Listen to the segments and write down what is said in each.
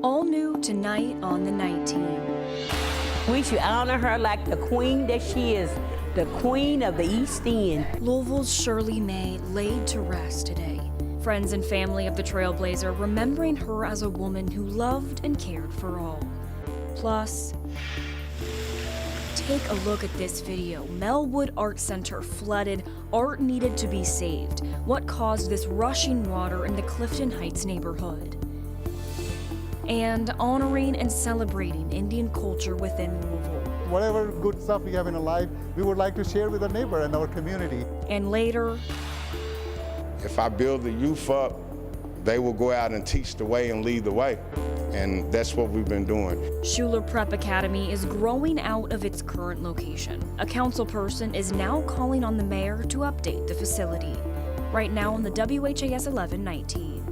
All new tonight on the Night Team. We should honor her like the queen that she is, the queen of the East End. Louisville's Shirley May laid to rest today. Friends and family of the Trailblazer remembering her as a woman who loved and cared for all. Plus, take a look at this video. Melwood Art Center flooded. Art needed to be saved. What caused this rushing water in the Clifton Heights neighborhood? And honoring and celebrating Indian culture within Louisville. Whatever good stuff we have in our life, we would like to share with our neighbor and our community. And later, if I build the youth up, they will go out and teach the way and lead the way. And that's what we've been doing. Schuler Prep Academy is growing out of its current location. A council person is now calling on the mayor to update the facility. Right now on the WHAS11 Night Team.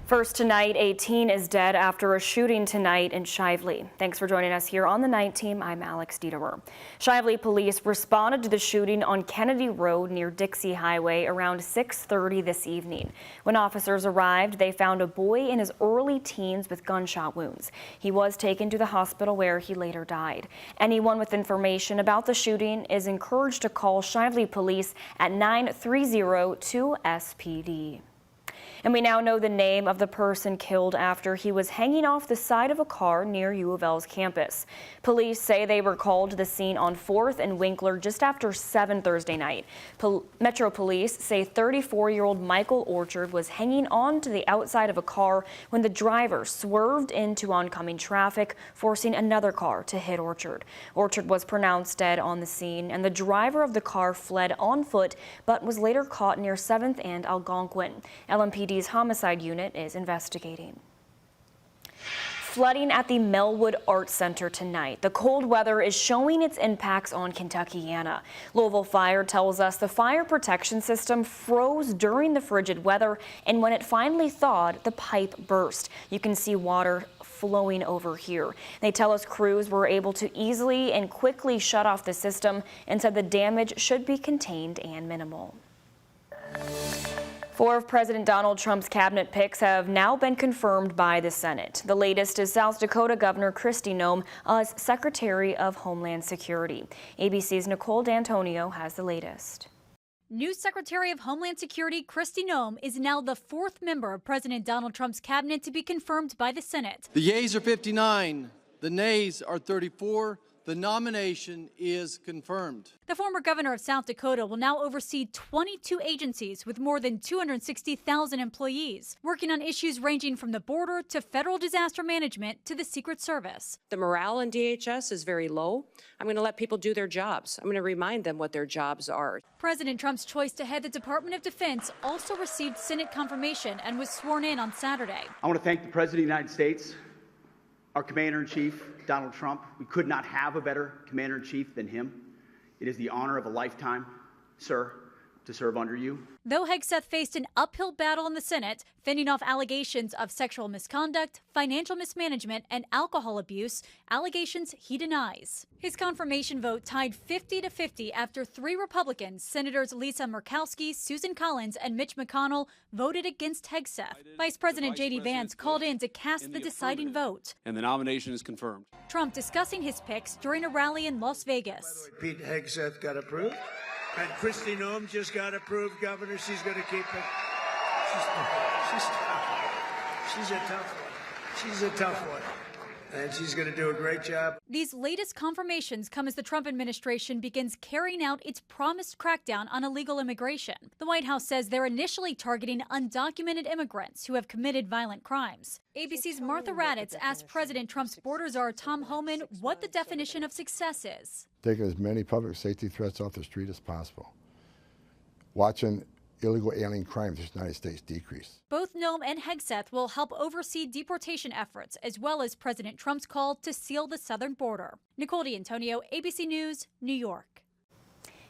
First tonight, a teen is dead after a shooting tonight in Shively. Thanks for joining us here on the Night Team. I'm Alex Dieterer. Shively police responded to the shooting on Kennedy Road near Dixie Highway around 6:30 this evening. When officers arrived, they found a boy in his early teens with gunshot wounds. He was taken to the hospital where he later died. Anyone with information about the shooting is encouraged to call Shively police at 930-2SPD. And we now know the name of the person killed after he was hanging off the side of a car near U of L's campus. Police say they were called to the scene on 4th and Winkler just after 7 Thursday night. Metro Police say 34-year-old Michael Orchard was hanging on to the outside of a car when the driver swerved into oncoming traffic, forcing another car to hit Orchard. Orchard was pronounced dead on the scene, and the driver of the car fled on foot but was later caught near 7th and Algonquin. LMPD's homicide unit is investigating. Flooding at the Melwood Art Center tonight. The cold weather is showing its impacts on Kentuckiana. Louisville Fire tells us the fire protection system froze during the frigid weather, and when it finally thawed, the pipe burst. You can see water flowing over here. They tell us crews were able to easily and quickly shut off the system and said the damage should be contained and minimal. 4 of President Donald Trump's cabinet picks have now been confirmed by the Senate. The latest is South Dakota Governor Kristi Noem as Secretary of Homeland Security. ABC's Nicole D'Antonio has the latest. New Secretary of Homeland Security Kristi Noem is now the 4th member of President Donald Trump's cabinet to be confirmed by the Senate. The yeas are 59, the nays are 34. The nomination is confirmed. The former governor of South Dakota will now oversee 22 agencies with more than 260,000 employees, working on issues ranging from the border to federal disaster management to the Secret Service. The morale in DHS is very low. I'm going to let people do their jobs. I'm going to remind them what their jobs are. President Trump's choice to head the Department of Defense also received Senate confirmation and was sworn in on Saturday. I want to thank the President of the United States, our Commander-in-Chief, Donald Trump. We could not have a better Commander-in-Chief than him. It is the honor of a lifetime, sir, to serve under you. Though Hegseth faced an uphill battle in the Senate, fending off allegations of sexual misconduct, financial mismanagement, and alcohol abuse, allegations he denies. His confirmation vote tied 50-50 after 3 Republicans, Senators Lisa Murkowski, Susan Collins, and Mitch McConnell, voted against Hegseth. Vice President J.D. Vance called in to cast the deciding vote. And the nomination is confirmed. Trump discussing his picks during a rally in Las Vegas. By the way, Pete Hegseth got approved. And Kristi Noem just got approved, Governor. She's going to keep it. She's a tough one. She's a tough one. And she's going to do a great job. These latest confirmations come as the Trump administration begins carrying out its promised crackdown on illegal immigration. The White House says they're initially targeting undocumented immigrants who have committed violent crimes. ABC's Martha Raddatz asked President Trump's border czar Tom Homan what the definition of success is. Taking as many public safety threats off the street as possible. Watching illegal alien crimes in the United States decrease. Both Noem and Hegseth will help oversee deportation efforts, as well as President Trump's call to seal the southern border. Nicole D'Antonio, ABC News, New York.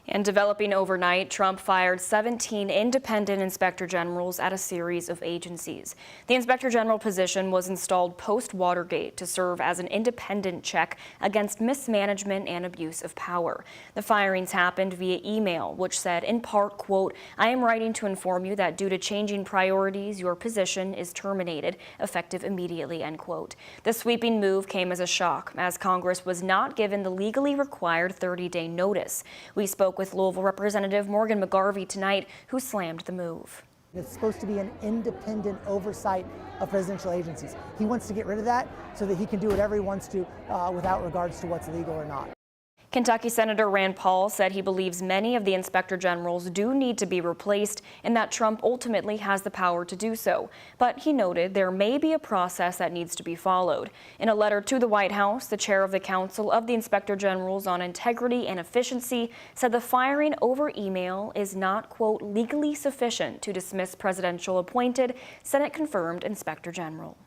And developing overnight, Trump fired 17 independent inspector generals at a series of agencies. The inspector general position was installed post-Watergate to serve as an independent check against mismanagement and abuse of power. The firings happened via email, which said in part, quote, "I am writing to inform you that due to changing priorities, your position is terminated, effective immediately," end quote. The sweeping move came as a shock, as Congress was not given the legally required 30-day notice. We spoke with Louisville Representative Morgan McGarvey tonight, who slammed the move. It's supposed to be an independent oversight of presidential agencies. He wants to get rid of that so that he can do whatever he wants to without regards to what's legal or not. Kentucky Senator Rand Paul said he believes many of the inspector generals do need to be replaced and that Trump ultimately has the power to do so. But he noted there may be a process that needs to be followed. In a letter to the White House, the chair of the Council of the Inspector Generals on Integrity and Efficiency said the firing over email is not, quote, legally sufficient to dismiss presidential appointed, Senate-confirmed inspector general.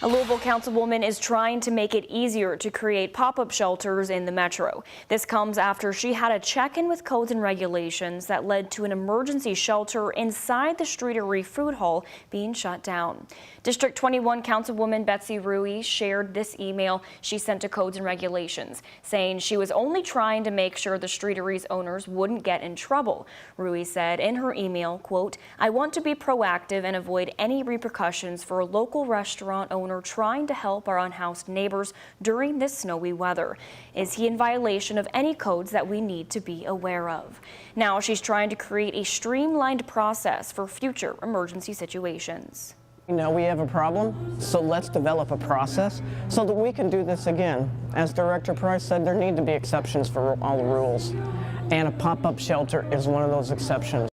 A Louisville councilwoman is trying to make it easier to create pop-up shelters in the metro. This comes after she had a check-in with codes and regulations that led to an emergency shelter inside the Streetery Food Hall being shut down. District 21 Councilwoman Betsy Rui shared this email she sent to codes and regulations, saying she was only trying to make sure the Streetery's owners wouldn't get in trouble. Rui said in her email, quote, "I want to be proactive and avoid any repercussions for a local restaurant owner trying to help our unhoused neighbors during this snowy weather. Is he in violation of any codes that we need to be aware of?" Now she's trying to create a streamlined process for future emergency situations. You know, we have a problem, so let's develop a process so that we can do this again. As Director Price said, there need to be exceptions for all the rules, and a pop-up shelter is one of those exceptions.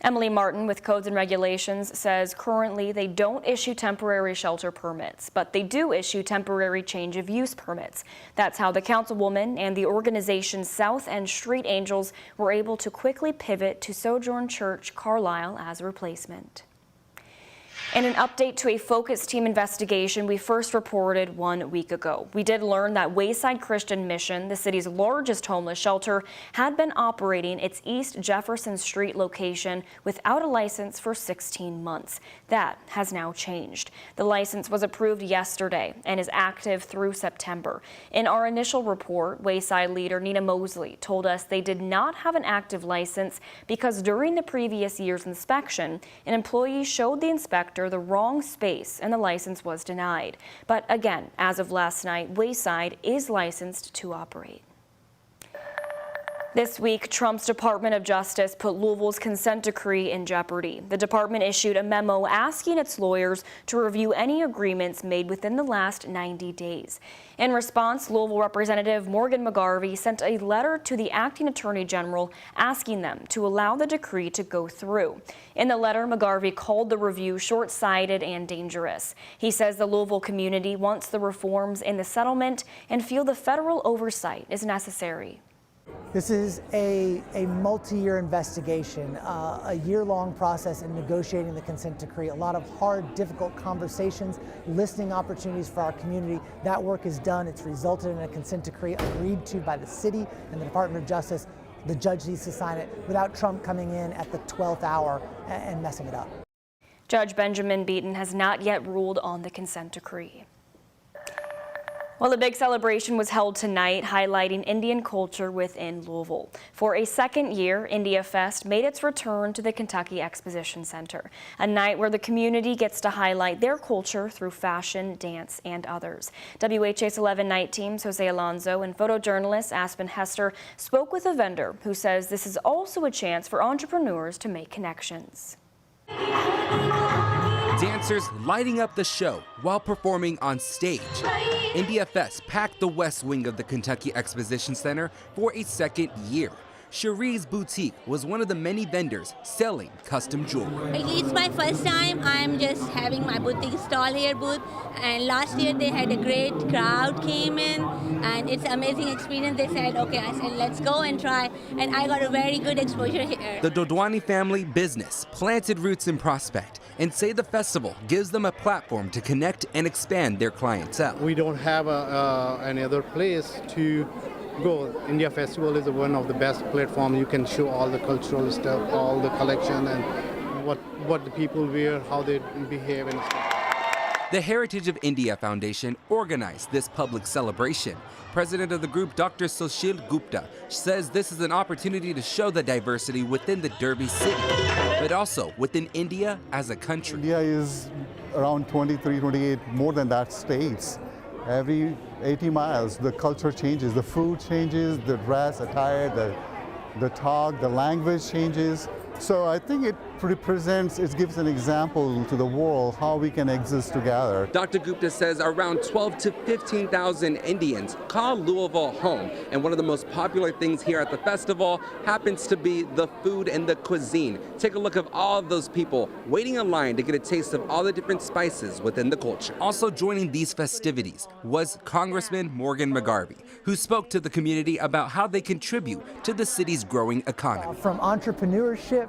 Emily Martin with Codes and Regulations says currently they don't issue temporary shelter permits, but they do issue temporary change of use permits. That's how the councilwoman and the organization South End Street Angels were able to quickly pivot to Sojourn Church Carlisle as a replacement. In an update to a focus team investigation we first reported 1 week ago, we did learn that Wayside Christian Mission, the city's largest homeless shelter, had been operating its East Jefferson Street location without a license for 16 months. That has now changed. The license was approved yesterday and is active through September. In our initial report, Wayside leader Nina Mosley told us they did not have an active license because during the previous year's inspection, an employee showed the inspector the wrong space and the license was denied. But again, as of last night, Wayside is licensed to operate. This week, Trump's Department of Justice put Louisville's consent decree in jeopardy. The department issued a memo asking its lawyers to review any agreements made within the last 90 days. In response, Louisville Representative Morgan McGarvey sent a letter to the acting attorney general asking them to allow the decree to go through. In the letter, McGarvey called the review short-sighted and dangerous. He says the Louisville community wants the reforms in the settlement and feel the federal oversight is necessary. This is a multi-year investigation, a year-long process in negotiating the consent decree, a lot of hard, difficult conversations, listening opportunities for our community. That work is done. It's resulted in a consent decree agreed to by the city and the Department of Justice. The judge needs to sign it without Trump coming in at the 12th hour and messing it up. Judge Benjamin Beaton has not yet ruled on the consent decree. Well, a big celebration was held tonight highlighting Indian culture within Louisville. For a second year, India Fest made its return to the Kentucky Exposition Center, a night where the community gets to highlight their culture through fashion, dance, and others. WHAS11 night teams Jose Alonso and photojournalist Aspen Hester spoke with a vendor who says this is also a chance for entrepreneurs to make connections. Dancers lighting up the show while performing on stage. India Fest packed the West Wing of the Kentucky Exposition Center for a second year. Cherie's Boutique was one of the many vendors selling custom jewelry. It's my first time. I'm just having my boutique stall here booth, and last year they had a great crowd came in and it's an amazing experience. They said, okay, I said let's go and try, and I got a very good exposure here. The Dodwani family business planted roots in Prospect and say the festival gives them a platform to connect and expand their clientele. We don't have any other place to go. India Festival is one of the best platforms. You can show all the cultural stuff, all the collection, and what the people wear, how they behave and stuff. The Heritage of India Foundation organized this public celebration. President of the group, Dr. Sushil Gupta, says this is an opportunity to show the diversity within the Derby city, but also within India as a country. India is around 23, 28, more than that states. Every 80 miles, the culture changes, the food changes, the dress, attire, the talk, the language changes. So I think it represents, it gives an example to the world how we can exist together. Dr. Gupta says around 12 to 15,000 Indians call Louisville home. And one of the most popular things here at the festival happens to be the food and the cuisine. Take a look at all of those people waiting in line to get a taste of all the different spices within the culture. Also joining these festivities was Congressman Morgan McGarvey, who spoke to the community about how they contribute to the city's growing economy. From entrepreneurship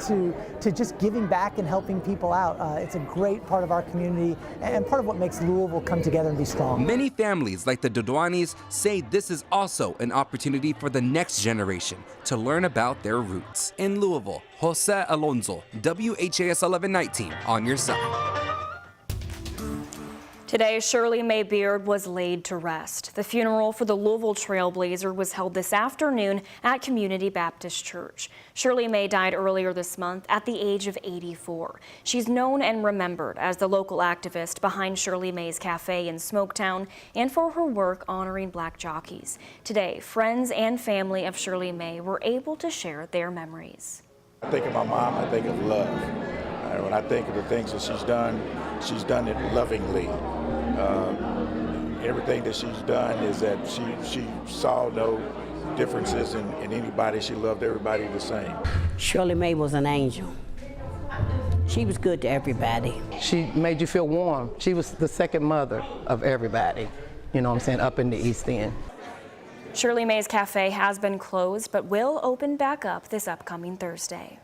to just giving back and helping people out. It's a great part of our community and part of what makes Louisville come together and be strong. Many families like the Dodwanis say this is also an opportunity for the next generation to learn about their roots. In Louisville, Jose Alonso, WHAS 1119 on your side. Today, Shirley May Beard was laid to rest. The funeral for the Louisville Trailblazer was held this afternoon at Community Baptist Church. Shirley May died earlier this month at the age of 84. She's known and remembered as the local activist behind Shirley May's Cafe in Smoketown and for her work honoring black jockeys. Today, friends and family of Shirley May were able to share their memories. I think of my mom, I think of love. When I think of the things that she's done it lovingly. Everything that she's done is that she saw no differences in anybody. She loved everybody the same. Shirley May was an angel. She was good to everybody. She made you feel warm. She was the second mother of everybody, you know what I'm saying, up in the East End. Shirley May's Cafe has been closed but will open back up this upcoming Thursday.